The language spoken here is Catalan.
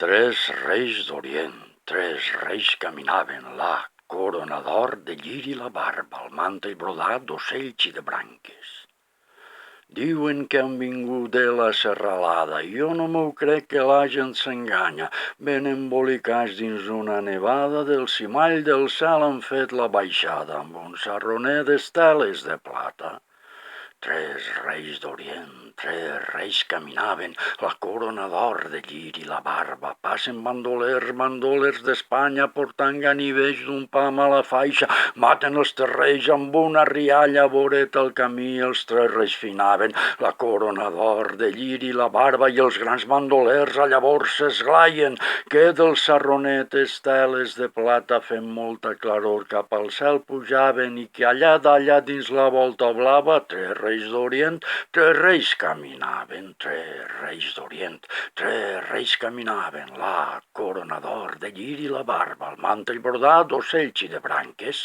Tres reis d'Orient, tres reis caminaven, la corona d'or de lliri la barba, el mantell brodat d'ocells i de branques. Diuen que han vingut de la serralada, jo no m'ho crec que la gent s'enganya. Ben embolicats dins una nevada, del cimall del cel han fet la baixada, amb un sarroner d'esteles de plata. Tres reis d'Orient, tres reis caminaven, la corona d'or de lliri la barba. Passen bandolers d'Espanya portant ganivells d'un pam a la faixa. Maten els tres reis amb una rialla, voret al camí els tres reis finaven. La corona d'or de lliri la barba i els grans bandolers a llavors s'esglaien, que del sarronet esteles de plata fent molta claror cap al cel pujaven i que allà d'allà dins la volta blava tres reis d'Orient, tres reis caminaven, tres reis d'Orient, tres reis caminaven, la corona d'or de lliri la barba, el mantell brodat d'ocells i de branques.